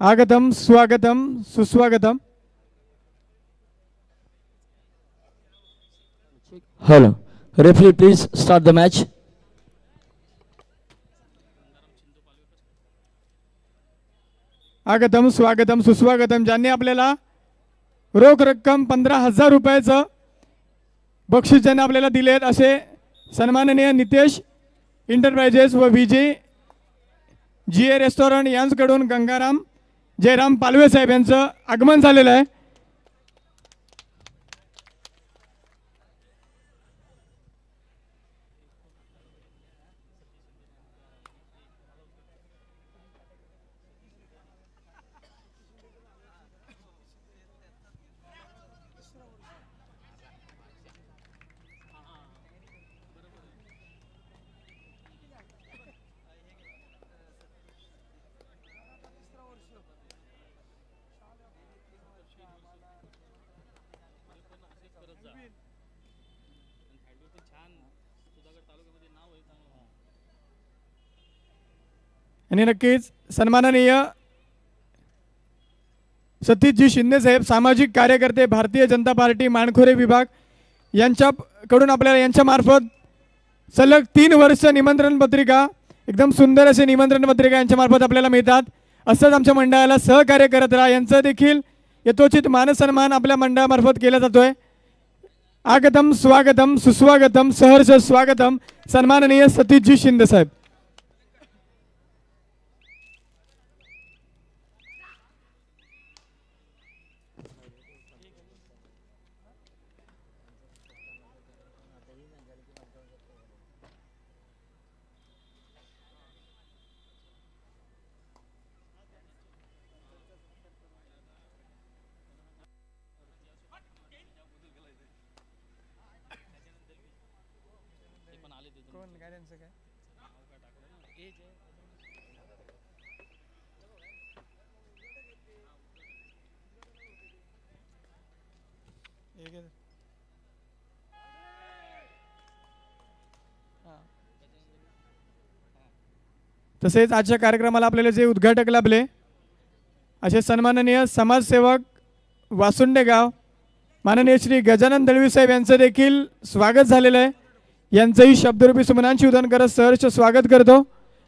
आगतम स्वागतम सुस्वागतम. Hello. Referee, please start the match. आगतम स्वागतम सुस्वागतम. ज्यांनी आपल्याला रोख रक्कम 15,000 रुपयाचं बक्षीस ज्यांनी आपल्याला दिलेत असे सन्माननीय नितेश इंटरप्राइजेस व विजय GA रेस्टॉरंट यांच्याकडून गंगाराम जयराम पालवे साहेब यांचं आगमन झालेलं आहे. आणि नक्कीच सन्माननीय सतीशजी शिंदे साहेब सामाजिक कार्यकर्ते भारतीय जनता पार्टी मानखोरे विभाग यांच्याकडून आपल्याला यांच्यामार्फत सलग 3 वर्ष निमंत्रण पत्रिका एकदम सुंदर असे निमंत्रण पत्रिका यांच्यामार्फत आपल्याला मिळतात. असंच आमच्या मंडळाला सहकार्य करत राहा. यांचं देखील यथोचित मानसन्मान आपल्या मंडळामार्फत केला जातोय. आगतम स्वागतम सुस्वागतम सहर्ष स्वागतम सन्माननीय सतीशजी शिंदे साहेब. तसेच आजच्या कार्यक्रमाला आपल्याला जे उद्घाटक लाभले असे सन्माननीय समाजसेवक वासुंडे गाव माननीय श्री गजानन दळवी साहेब यांचं देखील स्वागत झालेलं आहे. यांचंही शब्दरूपी सुमनांची उदाहरण करत सहर्ष स्वागत करतो.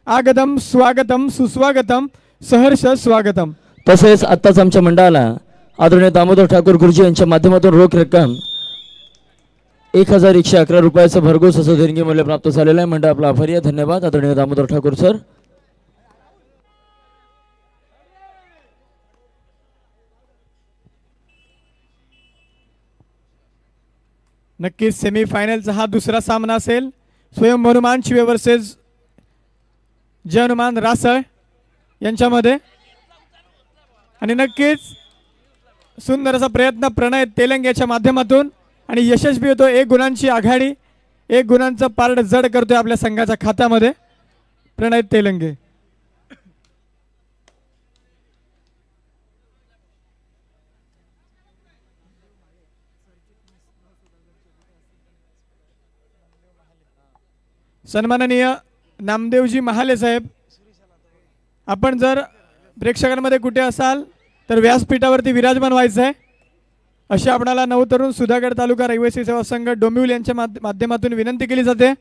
आगतम स्वागतम सुस्वागतम सहर्ष स्वागतम. तसेच आत्ताच आमच्या मंडळाला आदरणीय दामोदर ठाकूर गुरुजी यांच्या माध्यमातून रोख रक्कम 1111 रुपयाचं भरघोस असं देणगी मूल्य प्राप्त झालेलं आहे. मंडळ आपला आभारी आहे. धन्यवाद आदरणीय दामोदर ठाकूर सर. नक्कीच सेमीफायनलचा हा दुसरा सामना असेल. स्वयं हनुमान शिवे वर्सेस जय हनुमान रासळ यांच्यामध्ये. आणि नक्कीच सुंदर असा प्रयत्न प्रणय तेलंगेच्या माध्यमातून आणि यशस्वी होतो. 1 गुणांची आघाडी 1 गुणांचं पारड जड करतोय आपल्या संघाच्या खात्यामध्ये प्रणय तेलंगे. सन्माननीय नामदेवजी महाले साहेब, आपण जर प्रेक्षकांमध्ये कुठे असाल तर व्यासपीठावरती विराजमान व्हायचं आहे अशी आपणाला नवतरुण सुधागड तालुका रहिवासी सेवा संघ डोंबिवली यांच्या माध्यमातून विनंती केली जाते.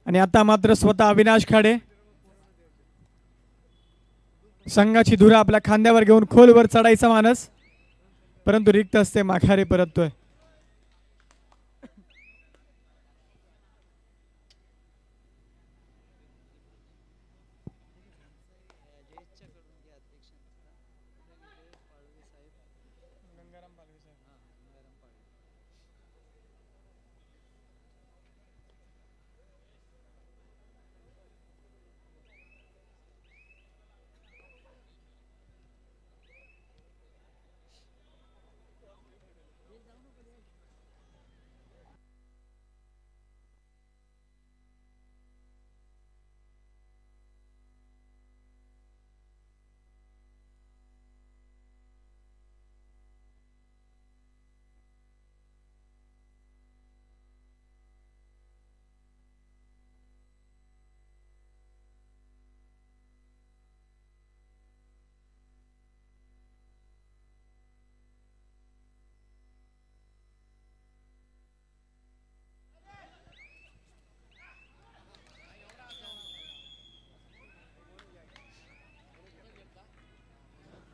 आणि आता मात्र स्वतः अविनाश खाडे संघाची धुरा आपल्या खांद्यावर घेऊन खोलवर चढायचा मानस, परंतु रिक्त असते माघारी परततोय.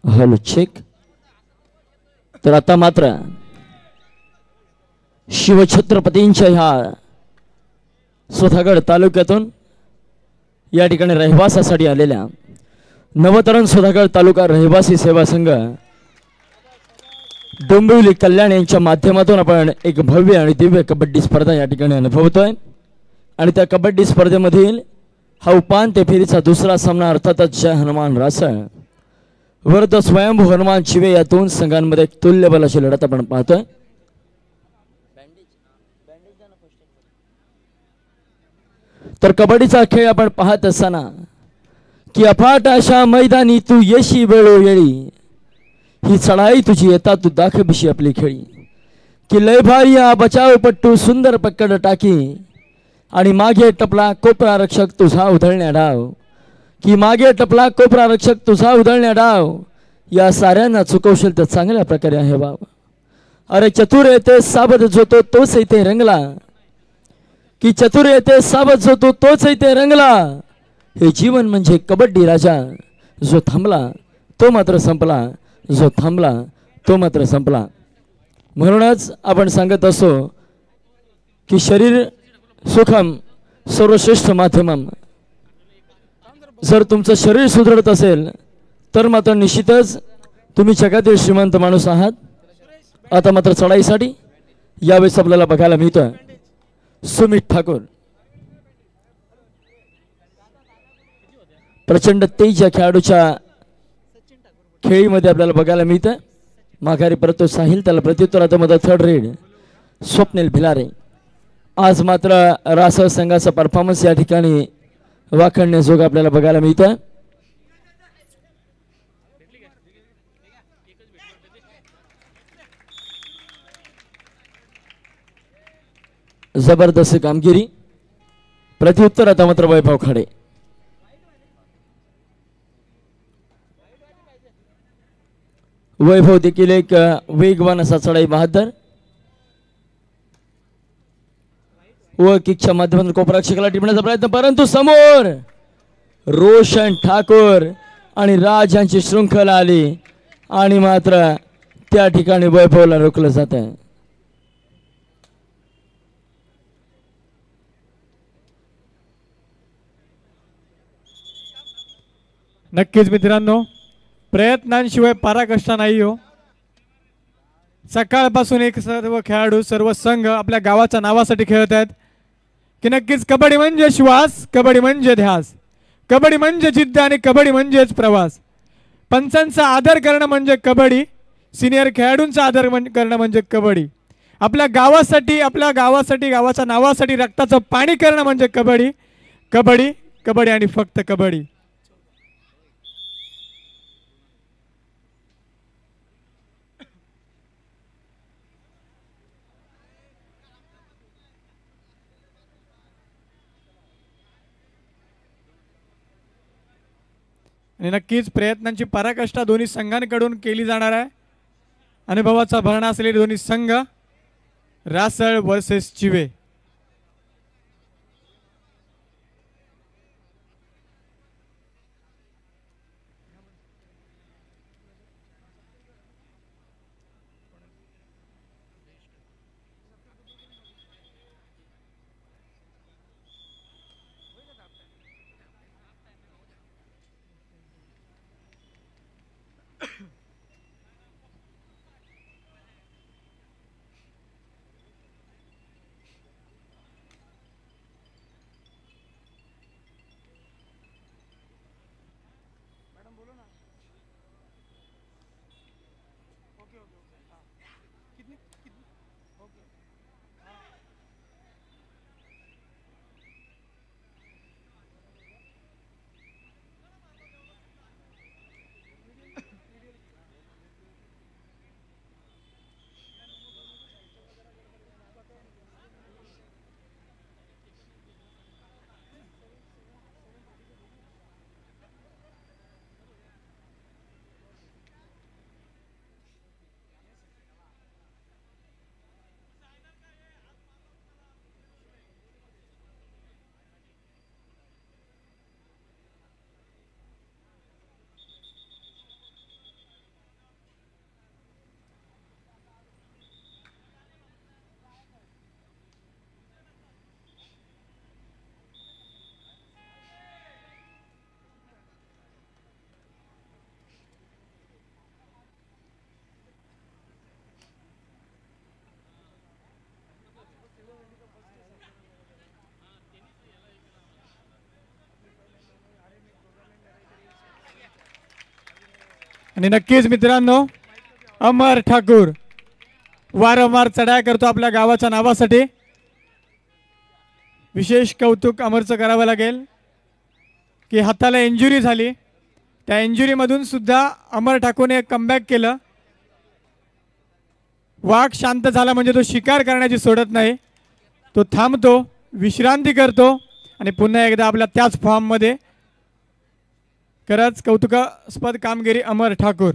Hello check. तर आता मात्र शिवछत्रपतींच्या ह्या सुधागड तालुक्यातून या ठिकाणी रहिवासासाठी आलेल्या नवतरण सुधागड तालुका रहिवासी सेवा संघ डोंबिवली कल्याण यांच्या माध्यमातून आपण एक भव्य आणि दिव्य कबड्डी स्पर्धा या ठिकाणी अनुभवतोय. आणि त्या कबड्डी स्पर्धेमधील हा उपांत्य फेरीचा दुसरा सामना अर्थातच जय हनुमान रासळ विरुद्ध स्वयंभू हनुमान चिवे या दोन संघांमध्ये एक तुल्यबलाची लढत आपण पाहतोय. तर कबड्डीचा खेळ आपण पाहत असताना की अफाट अशा मैदानी तू येशी वेळोवेळी ही चढाई तुझी येता तू दाखविशी आपली खेळी की लय भारी हा बचाव पट्टू सुंदर पक्कड टाकी आणि मागे टपला कोपरा रक्षक तुझा उधळण्या डाव की मागे टपला कोपरा रक्षक तुझा उधळण्या डाव या साऱ्यांना चुकवशील तर चांगल्या प्रकारे आहे बाब. अरे चतुर येते साबद जो तोच इथे रंगला की चतुर येते साबद जो तोच इथे रंगला. हे जीवन म्हणजे कबड्डी राजा जो थांबला तो मात्र संपला जो थांबला तो मात्र संपला. म्हणूनच आपण सांगत असो की शरीर सुखम सर्वश्रेष्ठ माध्यमम. जर तुमचं शरीर सुदृढ असेल तर मात्र निश्चितच तुम्ही जगातील श्रीमंत माणूस आहात. आता मात्र चढाईसाठी यावेळेस आपल्याला बघायला मिळतोय सुमित ठाकूर. प्रचंड तेज या खेळाडूच्या खेळीमध्ये आपल्याला बघायला मिळतं. माघारी परतो साहिल त्याला प्रत्युत्तरामध्ये थर्ड रेड स्वप्नील भिलारे. आज मात्र रासळ संघाचा परफॉर्मन्स या ठिकाणी वाखणण्याजोग आपल्याला बघायला मिळतं. जबरदस्त कामगिरी. प्रत्युत्तर आता मात्र वैभव खाडे. वैभव देखील एक वेगवान असा चढाई बहादर व किकच्या माध्यमातून कोपराक्षकाला टिपण्याचा प्रयत्न परंतु समोर रोशन ठाकूर आणि राज यांची शृंखला आली आणि मात्र त्या ठिकाणी वैभवला रोखलं जात आहे. नक्कीच मित्रांनो, प्रयत्नांशिवाय पराकाष्ठा नाही हो. सकाळपासून एक सर्व खेळाडू सर्व संघ आपल्या गावाच्या नावासाठी खेळत आहेत की नक्कीच कबड्डी म्हणजे श्वास, कबड्डी म्हणजे ध्यास, कबड्डी म्हणजे जिद्द आणि कबड्डी म्हणजेच प्रवास. पंचांचा आदर करणं म्हणजे कबड्डी, सिनियर खेळाडूंचा आदर करणं म्हणजे कबड्डी. आपल्या गावासाठी गावाच्या नावासाठी रक्ताचं पाणी करणं म्हणजे कबड्डी, कबड्डी, कबड्डी आणि फक्त कबड्डी. आणि नक्कीच प्रयत्नांची पराकाष्ठा दोन्ही संघांकडून केली जाणार आहे. अनुभवाचा भरणा असलेले दोन्ही संघ रासळ वर्सेस चिवे. आणि नक्कीच मित्रांनो अमर ठाकूर वारंवार चढाया करतो आपल्या गावाच्या नावासाठी. विशेष कौतुक अमरचं करावं लागेल की हाताला इंजुरी झाली, त्या इंजुरीमधून सुद्धा अमर ठाकूरने कमबॅक केलं. वाघ शांत झाला म्हणजे तो शिकार करण्याची सोडत नाही, तो थांबतो, विश्रांती करतो आणि पुन्हा एकदा आपल्या त्याच फॉर्ममध्ये. खरंच कौतुकास्पद कामगिरी अमर ठाकूर.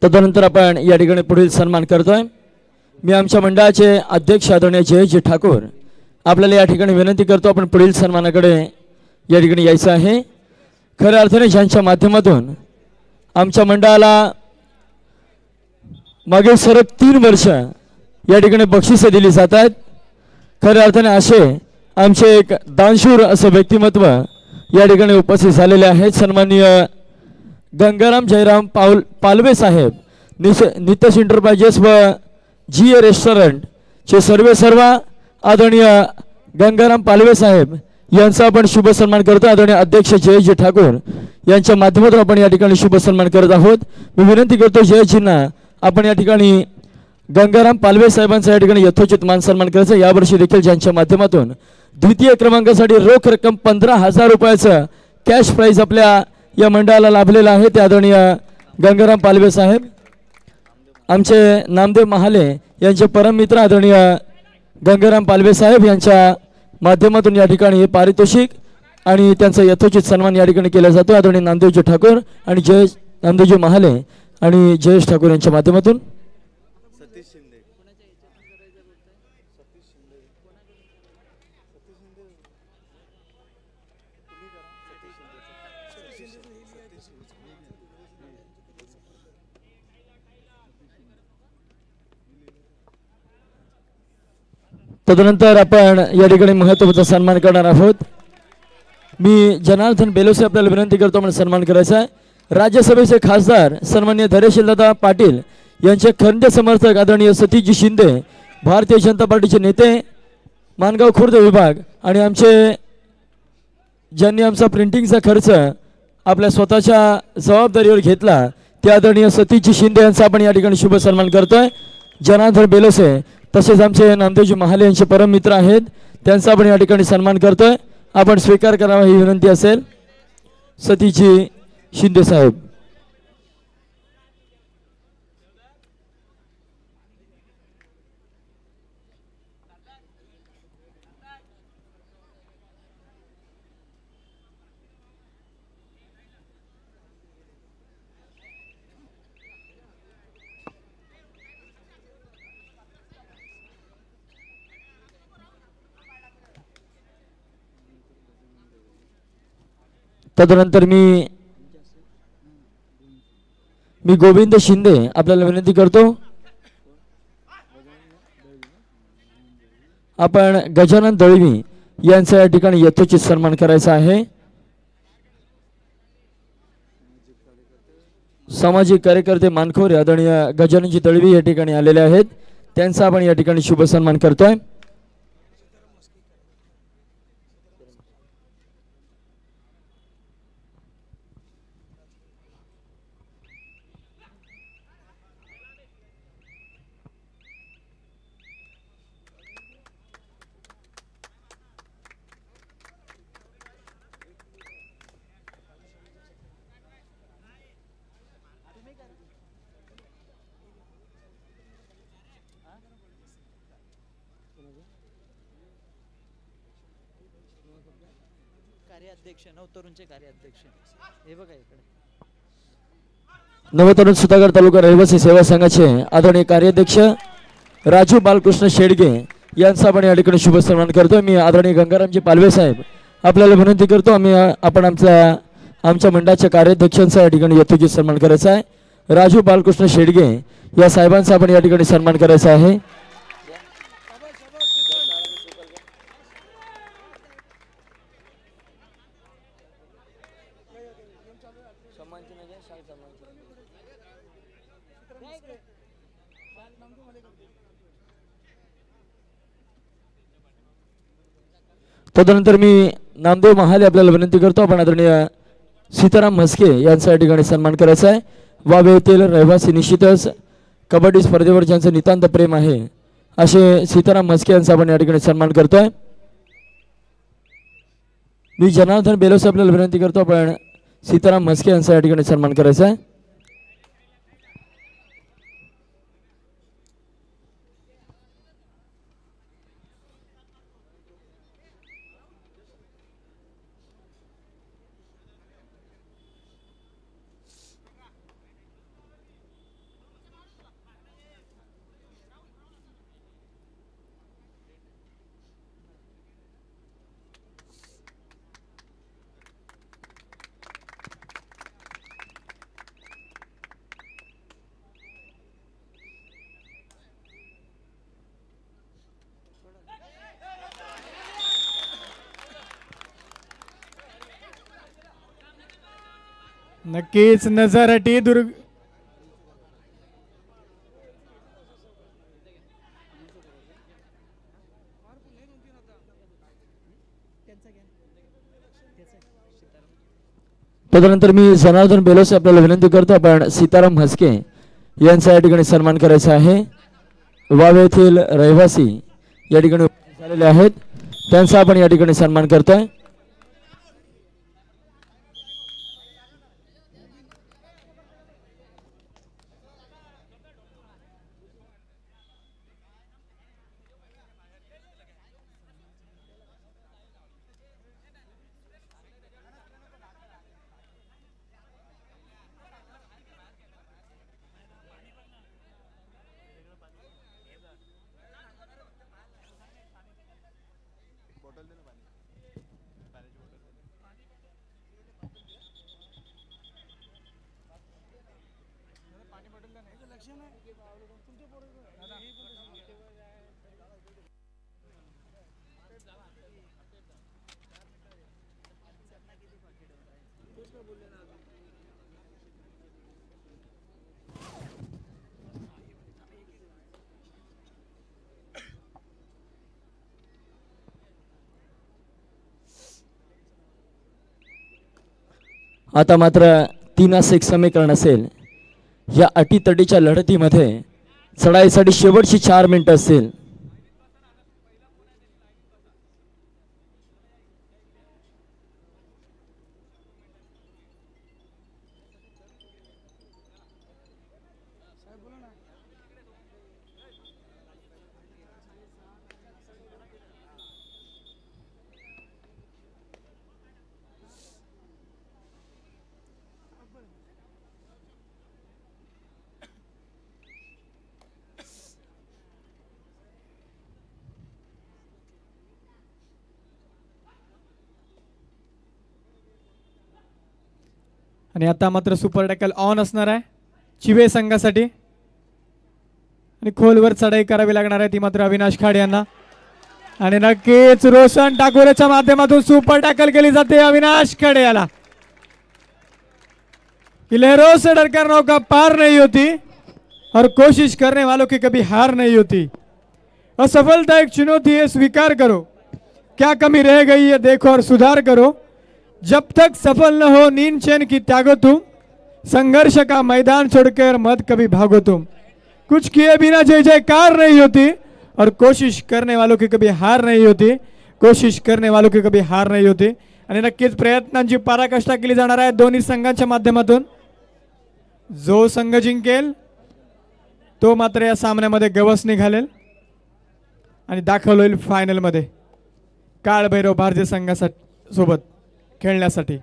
तदनंतर आपण या ठिकाणी पुढील सन्मान करतोय. मी आमच्या मंडळाचे अध्यक्ष आदरणीय जयजी ठाकूर आपल्याला या ठिकाणी विनंती करतो, आपण पुढील सन्मानाकडे या ठिकाणी यायचं आहे. खऱ्या अर्थाने ज्यांच्या माध्यमातून आमच्या मंडळाला मागील सरक 3 वर्ष या ठिकाणी बक्षिसे दिली जात आहेत. खऱ्या अर्थाने असे आमचे एक दानशूर असं व्यक्तिमत्व या ठिकाणी उपस्थित झालेले आहेत. सन्माननीय गंगाराम जयराम पालवे साहेब, नितेश एंटरप्राइजेस व GA रेस्टॉरंटचे सर्व आदरणीय गंगाराम पालवे साहेब यांचा आपण शुभ सन्मान करतो. आदरणीय अध्यक्ष जयजी ठाकूर यांच्या माध्यमातून आपण या ठिकाणी शुभ सन्मान करत आहोत. मी विनंती करतो जयजींना आपण या ठिकाणी गंगाराम पालवे साहेबांचा या ठिकाणी यथोचित मान सन्मान करायचा. यावर्षी देखील ज्यांच्या माध्यमातून द्वितीय क्रमांकासाठी रोख रक्कम 15,000 रुपयाचं कॅश प्राइज आपल्या या मंडळाला लाभलेला आहे ते आदरणीय गंगाराम पालवे साहेब. आमचे नामदेव महाले यांचे परम मित्र आदरणीय गंगाराम पालवे साहेब यांच्या माध्यमातून या ठिकाणी हे पारितोषिक आणि त्यांचा यथोचित सन्मान या ठिकाणी केला जातो. आदरणीय नामदेवजी ठाकूर आणि नामदेवजी महाले आणि जयेश ठाकूर यांच्या माध्यमातून. तदनंतर आपण या ठिकाणी महत्त्वाचा सन्मान करणार आहोत. मी जनार्दन बेलोसे आपल्याला विनंती करतो आपण सन्मान करायचा आहे. राज्यसभेचे खासदार सन्माननीय धैर्यशीलदादा पाटील यांचे खंड समर्थक आदरणीय सतीशजी शिंदे, भारतीय जनता पार्टीचे नेते मानगाव खुर्द विभाग आणि आमचे ज्यांनी आमचा प्रिंटिंगचा खर्च आपल्या स्वतःच्या जबाबदारीवर घेतला ते आदरणीय सतीशजी शिंदे यांचा आपण या ठिकाणी शुभ सन्मान करतोय. जनार्दन बेलोसे तसेच आमचे नामदेवजी महाले यांचे परम मित्र आहेत त्यांचा आपण या ठिकाणी सन्मान करतोय. आपण स्वीकार करावा ही विनंती असेल. सतीशजी शिंदे साहेब. तदनंतर मी गोविंद शिंदे आपल्याला विनंती करतो आपण गजानन दळवी यांचा या ठिकाणी यथोचित सन्मान करायचा आहे. सामाजिक कार्यकर्ते मानखोरे आदरणीय गजाननजी दळवी या ठिकाणी आलेले आहेत त्यांचा आपण या ठिकाणी शुभ सन्मान करतोय. कार्याध्यक्ष नवतरुणचे कार्याध्यक्ष हे बघा इकडे नवतरुण सुधागड तालुका रहिवासी सेवा संघाचे आदरणीय कार्याध्यक्ष राजू बालकृष्ण शेडगे यांचा आपण या ठिकाणी शुभ सन्मान करतोय। मी आदरणीय गंगारामजी पालवे साहेब आपल्याला विनंती करतो आपण आमच्या मंडळाच्या कार्याध्यक्षांचा या ठिकाणी यथोचित सन्मान करायचा आहे। राजू बालकृष्ण शेडगे या साहेबांचा आपण या ठिकाणी सन्मान करायचा आहे। तदनंतर मी नामदेव महाले आपल्याला विनंती करतो आपण आदरणीय सीताराम म्हस्के यांचा या ठिकाणी सन्मान करायचा आहे। वावे येथील रहिवासी निश्चितच कबड्डी स्पर्धेवर ज्यांचं नितांत प्रेम आहे असे सीताराम म्हस्के यांचा आपण या ठिकाणी सन्मान करतोय। मी जनार्दन बेलोसे आपल्याला विनंती करतो आपण सीताराम म्हस्के यांचा या ठिकाणी सन्मान करायचा आहे। नक्कीच नजरटी दुर्ग तदनंतर मी जनार्दन बेलोसे आपल्याला विनंती करतो आपण सीताराम म्हस्के यांचा या ठिकाणी सन्मान करायचा आहे। वावे येथील रहिवासी या ठिकाणी झालेले आहेत त्यांचा आपण या ठिकाणी सन्मान करतोय। आता मात्र 3-1 समीकरण असेल। या अटीतटीच्या लढतीमध्ये चढाईसाठी शेवटची 4 मिनिटं असतील। आणि आता मात्र सुपर टॅकल ऑन असणार आहे चिवे संघासाठी आणि खोलवर चढाई करावी लागणार आहे ती मात्र अविनाश खाडे यांना। आणि नक्कीच रोशन ठाकूरच्या माध्यमातून सुपर टॅकल केली जाते अविनाश खाडे याला। लहरों से डरकर नौका पार नहीं होती और कोशिश करने वालों की कभी हार नहीं होती। असफलता एक चुनौती है, स्वीकार करो। क्या कमी रह गई है देखो और सुधार करो। जब तक सफल न हो नींद चैन की त्यागो तुम। संघर्ष का मैदान छोड़कर मत कभी भागो तुम। कुछ किए बिना जय जयकार नहीं होती और कोशिश करने वालों की कभी हार नहीं होती। कोशिश करने वालों की कभी हार नहीं होती। आणि नक्कीच प्रयत्नांची पराकाष्ठा केली जाणार आहे दोन्ही संघांच्या माध्यमातून। जो संघ जिंकेल तो मात्र या सामन्यामध्ये गवस निघालेल आणि दाखल होईल फायनल मध्ये काळभैरव भारतीय संघासोबत। खेळण्यासाठी.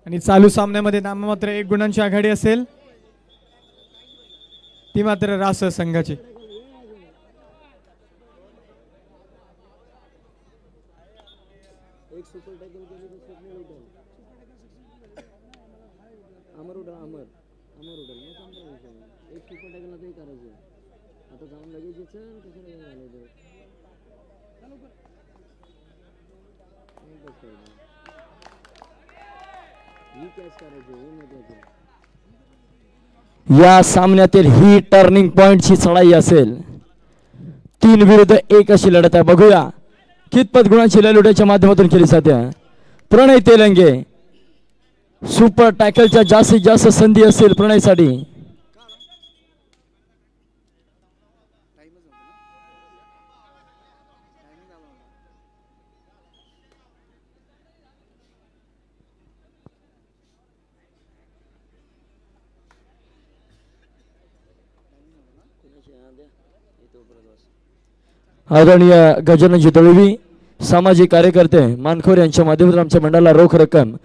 आणि चालू सामन्यामध्ये नाममात्र 1 गुणांची आघाडी असेल, ती मात्र रास संघाची. या सामन्यातील ही टर्निंग पॉइंटची चढाई असेल. 3 विरुद्ध 1 अशी लढत आहे. बघूया कितपत गुणांची लढवण्याच्या माध्यमातून केली जाते. प्रणय तेलंगे सुपर टॅकलच्या जास्तीत जास्त संधी असेल प्रणयसाठी. आदरणीय गजाननजी दळवी सामाजिक कार्यकर्ते मानखोर यांच्या माध्यमातून आमच्या मंडळाला रोख रक्कम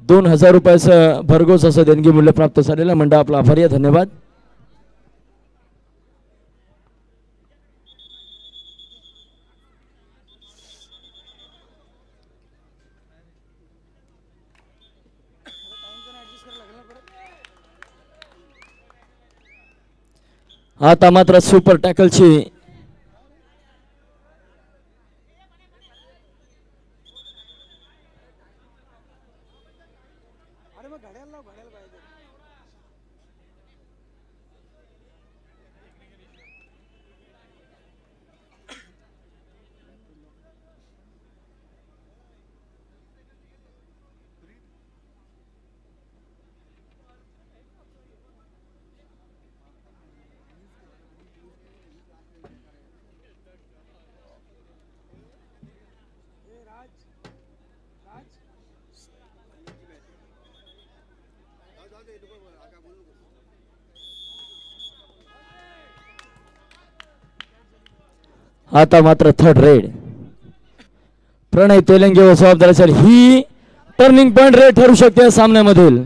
2000 रुपयाचं भरघोस असं देणगी मूल्य प्राप्त झालेलं. मंडळ आपला आभारी आहे. धन्यवाद. आता मात्र सुपर टॅकलची आता मात्र थर्ड रेड प्रणय तेलंगे व जबाबदार असेल. ही टर्निंग पॉइंट रेड ठरू शकते सामन्यामधील.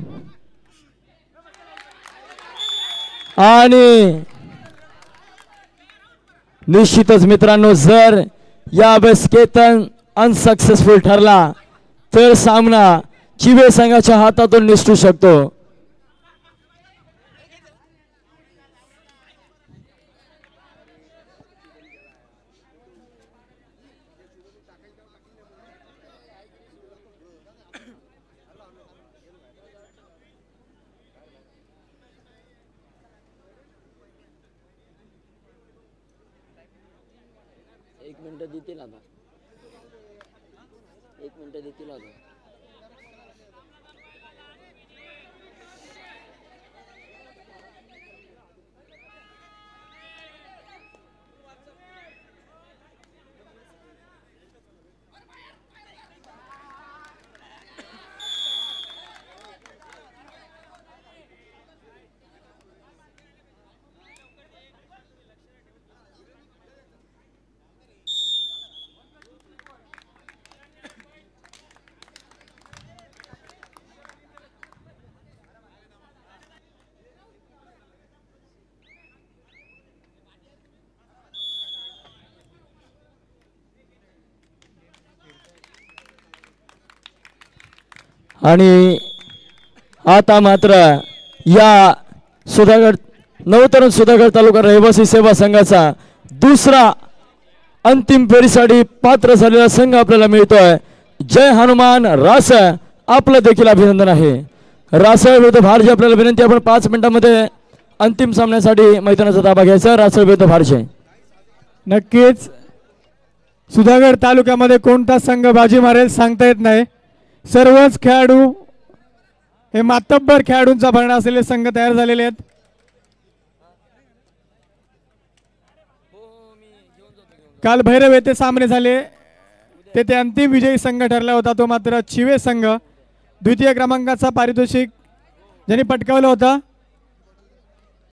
आणि निश्चितच मित्रांनो जर या वेळेस केतन अनसक्सेसफुल ठरला तर सामना चिवे संघाच्या हातातून निसटू शकतो. एक मिनिट देतील आता. आणि आता मात्र या सुधागड नवतरण सुधागड तालुका रहिवासी सेवा संघाचा दुसरा अंतिम फेरीसाठी पात्र झालेला संघ आपल्याला मिळतोय. जय हनुमान रास आपलं देखील अभिनंदन आहे. रासळ विरुद्ध भारजी आपल्याला विनंती आपण 5 मिनिटांमध्ये अंतिम सामन्यासाठी मैदानाचा ताबा घ्यायचा. रासळ विरुद्ध भारजी. नक्कीच सुधागड तालुक्यामध्ये कोणता संघ बाजी मारेल सांगता येत नाही. सर्वच खेळाडू हे मातब्बर खेळाडूंचा भरणा असलेले संघ तयार झालेले आहेत. काल भैरव येथे सामने झाले तेथे अंतिम विजयी संघ ठरला होता तो मात्र चिवे संघ. द्वितीय क्रमांकाचा पारितोषिक ज्यांनी पटकावला होता